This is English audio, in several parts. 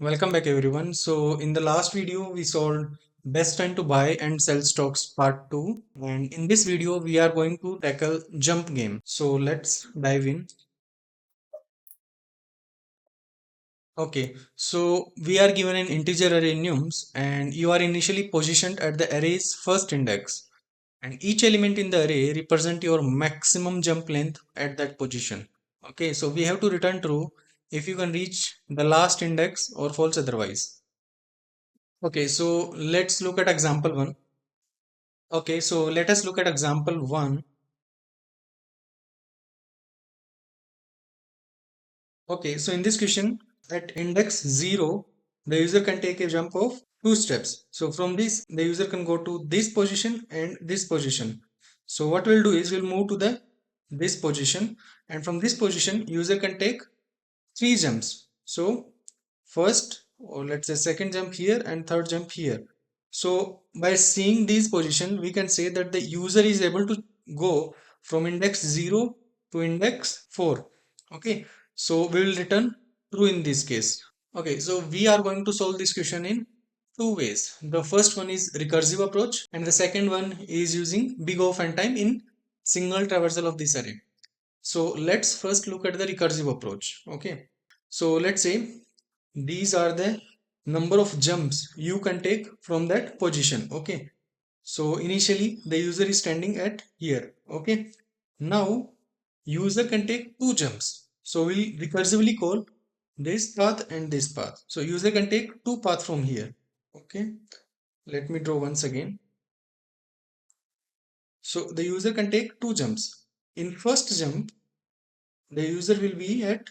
Welcome back everyone. So in the last video we solved best time to buy and sell stocks part 2, and in this video we are going to tackle jump game. So let's dive in. Okay, so we are given an integer array nums and you are initially positioned at the array's first index, and each element in the array represent your maximum jump length at that position. Okay, so we have to return true if you can reach the last index or false otherwise. Okay, so let's look at example 1. Okay, so let us look at example 1. Okay, so in this question, at index 0, the user can take a jump of 2 steps. So from this, the user can go to this position and this position. So what we'll do is we'll move to the this position, and from this position, user can take 3 jumps. So first, or let's say second jump here and third jump here. So by seeing these position, we can say that the user is able to go from index 0 to index 4. Okay, so we will return true in this case. Okay, so we are going to solve this question in two ways. The first one is recursive approach and the second one is using big O and time in single traversal of this array. So let's first look at the recursive approach. Okay, so let's say these are the number of jumps you can take from that position. Okay, so initially the user is standing at here. Okay, now user can take 2 jumps, so we'll recursively call this path and this path. So user can take 2 paths from here. Okay, let me draw once again. So the user can take 2 jumps. In first jump the user will be at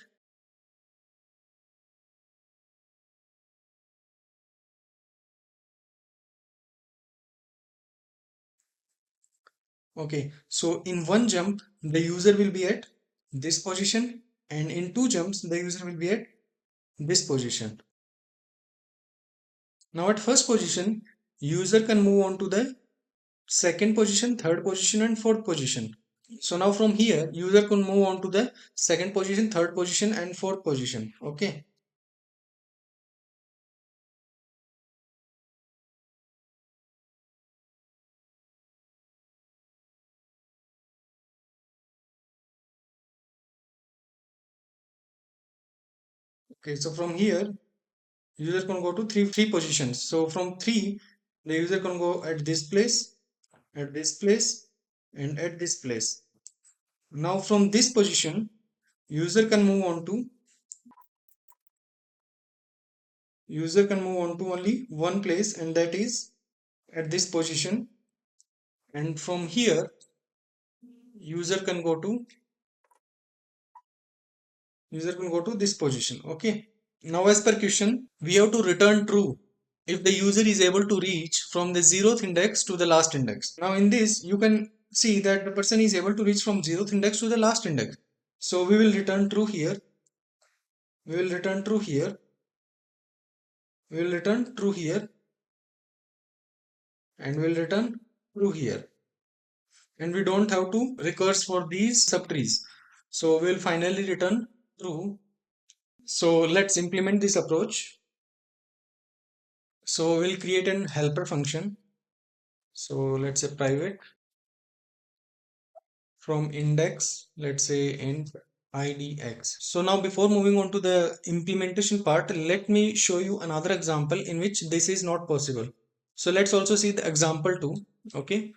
okay, so in one jump the user will be at this position, and in 2 jumps the user will be at this position. Now at first position user can move on to the second position, third position and fourth position. So now from here user can move on to the second position, third position and fourth position. Okay, okay, so from here user can go to three positions. So from 3 the user can go at this place, at this place and at this place. Now from this position user can move on to only one place, and that is at this position, and from here user can go to this position. Okay, now as per question we have to return true if the user is able to reach from the 0th index to the last index. Now in this you can see that the person is able to reach from 0th index to the last index. So we will return true here, we will return true here, we will return true here, and we will return true here, and we don't have to recurse for these subtrees. So we'll finally return true. So let's implement this approach. So we'll create an helper function. So let's say private from index, let's say int idx. So now before moving on to the implementation part, let me show you another example in which this is not possible. So let's also see the example 2. Okay,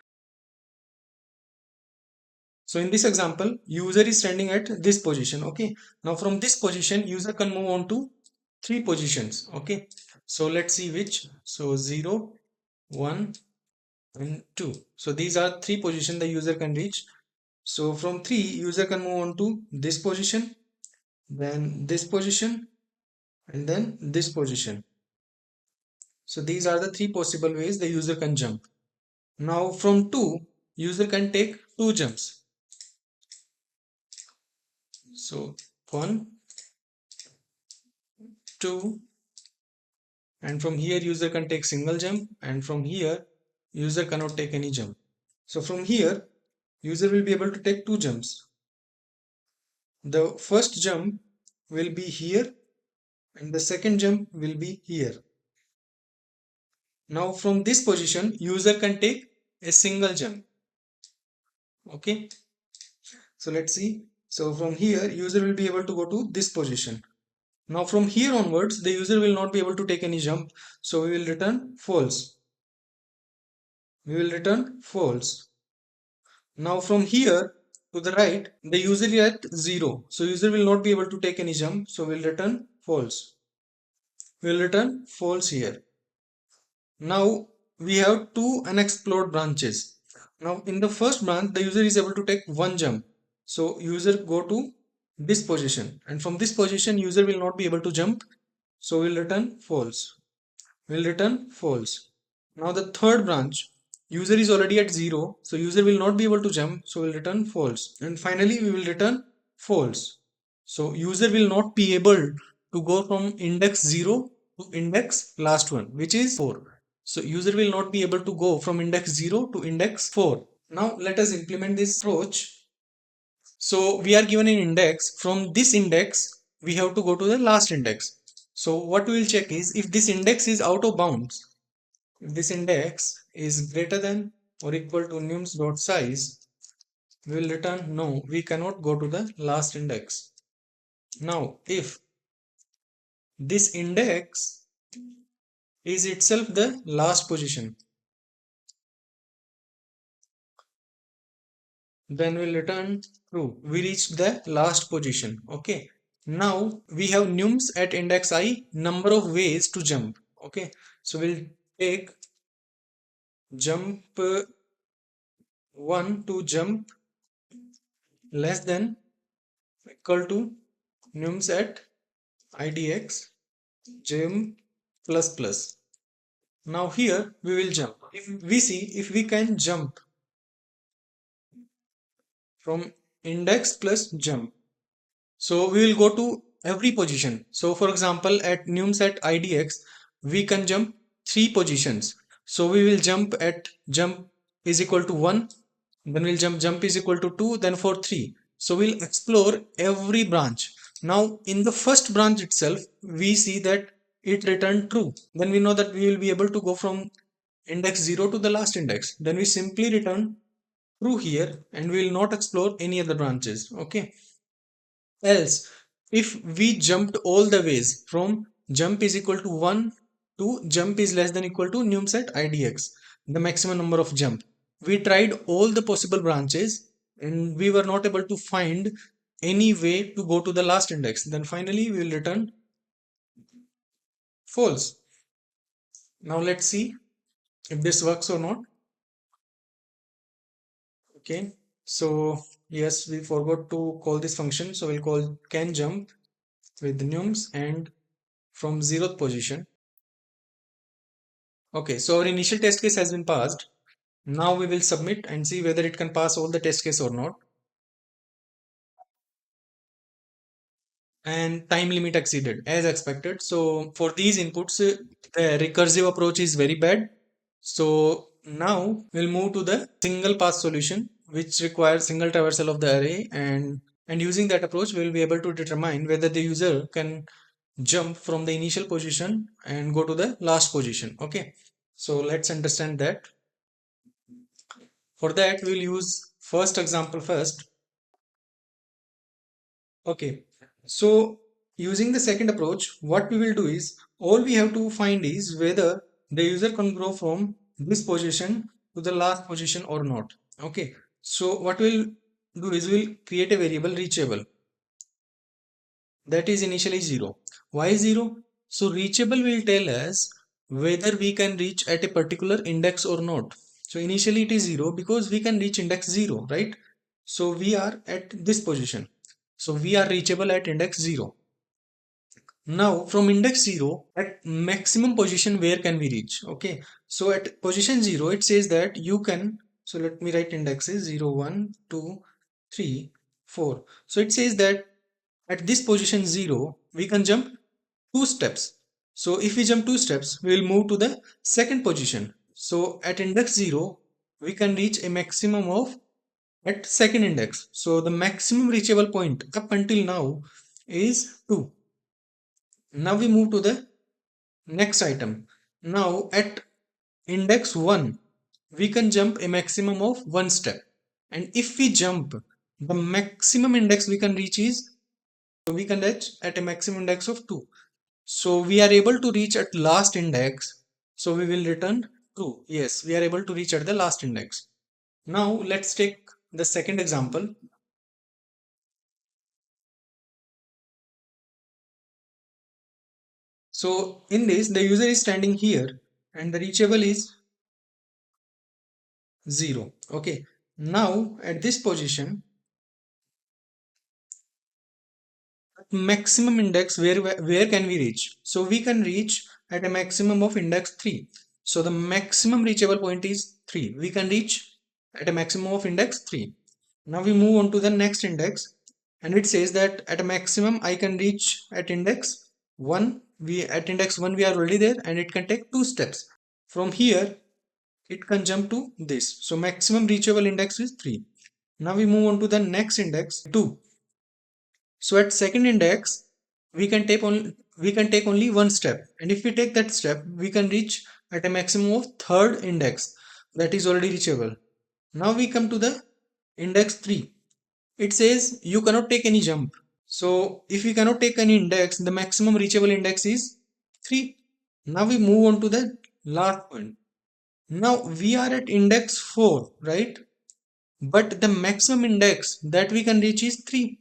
so in this example user is standing at this position. Okay, now from this position user can move on to 3 positions. Okay, so let's see which. So 0, 1 and 2. So these are 3 positions the user can reach. So from 3 user can move on to this position, then this position and then this position. So these are the 3 possible ways the user can jump. Now from 2 user can take 2 jumps. So 1, 2, and from here user can take single jump, and from here user cannot take any jump. So from here user will be able to take 2 jumps. The first jump will be here and the second jump will be here. Now from this position, user can take a single jump. Okay, so let's see. So from here, user will be able to go to this position. Now from here onwards, the user will not be able to take any jump. So we will return false. We will return false. Now from here to the right, the user is at 0. So user will not be able to take any jump. So we'll return false. We'll return false here. Now we have two unexplored branches. Now in the first branch, the user is able to take one jump. So user go to this position, and from this position user will not be able to jump. So we'll return false. We'll return false. Now the third branch, user is already at 0. So user will not be able to jump. So we'll return false. And finally we will return false. So user will not be able to go from index 0 to index last one, which is 4. So user will not be able to go from index 0 to index 4. Now let us implement this approach. So we are given an index. From this index, we have to go to the last index. So what we will check is if this index is out of bounds. If this index is greater than or equal to nums.size, we will return no, we cannot go to the last index. Now if this index is itself the last position, then we'll return true. We reached the last position. Okay. Now we have nums at index I, number of ways to jump. Okay. So we'll take jump 1 to jump less than equal to nums at idx jump plus plus. Now here we will jump. If we see if we can jump from index plus jump. So we will go to every position. So for example, at nums at idx, we can jump 3 positions. So we will jump at jump is equal to 1, then we'll jump is equal to 2, then for 3. So we'll explore every branch. Now in the first branch itself, we see that it returned true. Then we know that we will be able to go from index 0 to the last index. Then we simply return true here and we will not explore any other branches. Okay. Else, if we jumped all the ways from jump is equal to 1 to jump is less than equal to nums at idx, the maximum number of jump. We tried all the possible branches and we were not able to find any way to go to the last index. Then finally we will return false. Now let's see if this works or not. Okay, so yes, we forgot to call this function. So we'll call can jump with nums and from 0th position. Okay, so our initial test case has been passed. Now we will submit and see whether it can pass all the test case or not. And time limit exceeded as expected. So for these inputs, the recursive approach is very bad. So now we'll move to the single pass solution, which requires single traversal of the array, and using that approach, we'll be able to determine whether the user can jump from the initial position and go to the last position. Okay, so let's understand that. For that, we'll use first example first. Okay, so using the second approach, what we will do is all we have to find is whether the user can grow from this position to the last position or not. Okay, so what we'll do is we'll create a variable reachable that is initially 0. Why 0? So reachable will tell us whether we can reach at a particular index or not. So initially it is 0 because we can reach index 0, right? So we are at this position. So we are reachable at index 0. Now from index 0 at maximum position where can we reach? Okay, so at position 0 it says that you can, so let me write indexes 0 1 2 3 4. So it says that at this position 0 we can jump 2 steps. So if we jump 2 steps we will move to the second position. So at index 0 we can reach a maximum of at second index. So the maximum reachable point up until now is 2. Now we move to the next item. Now at index 1, we can jump a maximum of 1 step. And if we jump, the maximum index we can reach is, so we can reach at a maximum index of 2. So we are able to reach at last index. So we will return true. Yes, we are able to reach at the last index. Now let's take the second example. So in this, the user is standing here and the reachable is 0. Okay. Now at this position, maximum index, where can we reach? So we can reach at a maximum of index 3. So the maximum reachable point is 3. We can reach at a maximum of index 3. Now we move on to the next index, and it says that at a maximum I can reach at index 1. We at index 1 we are already there, and it can take 2 steps. From here it can jump to this. So maximum reachable index is 3. Now we move on to the next index 2. So at second index, we can take only one step, and if we take that step, we can reach at a maximum of third index, that is already reachable. Now we come to the index 3. It says you cannot take any jump. So if we cannot take any index, the maximum reachable index is 3. Now we move on to the last point. Now we are at index 4, right? But the maximum index that we can reach is 3,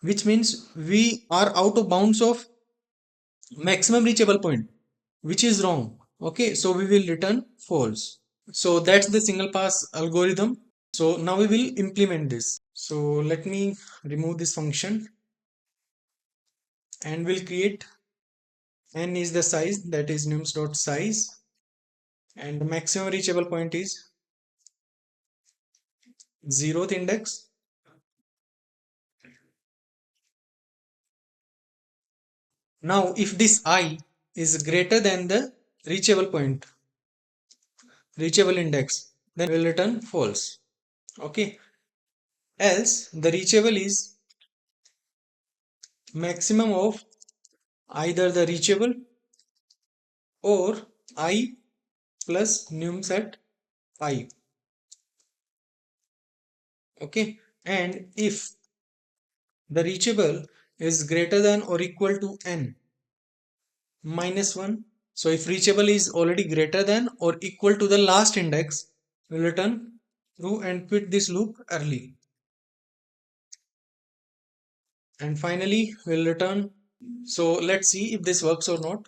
which means we are out of bounds of maximum reachable point, which is wrong. Okay, so we will return false. So that's the single pass algorithm. So now we will implement this. So let me remove this function, and we'll create n is the size, that is nums.size, and the maximum reachable point is 0th index. Now if this I is greater than the reachable point, reachable index, then we'll return false. Okay, else the reachable is maximum of either the reachable or I plus nums at I. Okay, and if the reachable is greater than or equal to n minus 1, so if reachable is already greater than or equal to the last index, we'll return true and quit this loop early. And finally we'll return. So let's see if this works or not.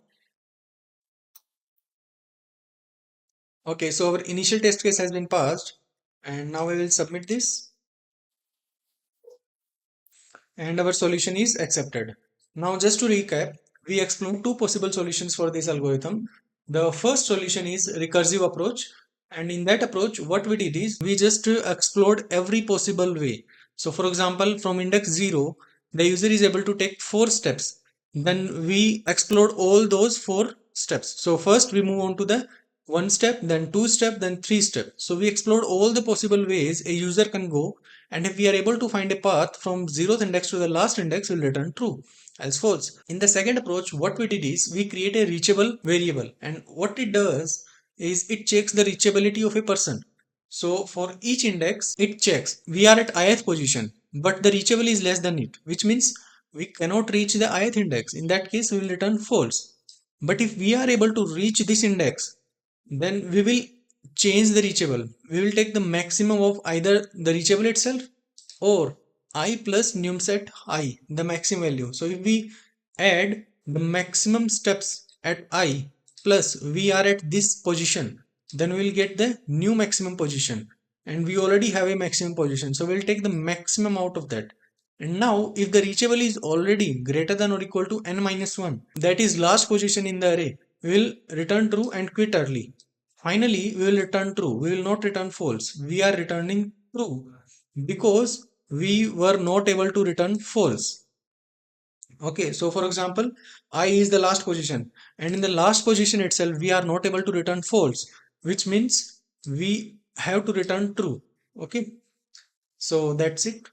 Okay, so our initial test case has been passed, and now we will submit this, and our solution is accepted. Now just to recap, we explored two possible solutions for this algorithm. The first solution is recursive approach, and in that approach what we did is we just explored every possible way. So for example, from index 0 the user is able to take 4 steps, then we explored all those 4 steps. So first we move on to the 1 step, then 2 step, then 3 step. So we explored all the possible ways a user can go, and if we are able to find a path from 0th index to the last index, we'll return true, else false. In the second approach, what we did is we create a reachable variable, and what it does is it checks the reachability of a person. So for each index it checks we are at ith position, but the reachable is less than it, which means we cannot reach the ith index. In that case we will return false. But if we are able to reach this index, then we will change the reachable. We will take the maximum of either the reachable itself or I plus num set I, the maximum value. So if we add the maximum steps at I plus we are at this position, then we will get the new maximum position, and we already have a maximum position, so we'll take the maximum out of that. And now if the reachable is already greater than or equal to n minus 1, that is last position in the array, we will return true and quit early. Finally we will return true, we will not return false. We are returning true because we were not able to return false. Okay, so for example, I is the last position, and in the last position itself we are not able to return false, which means we have to return true. Okay, so that's it.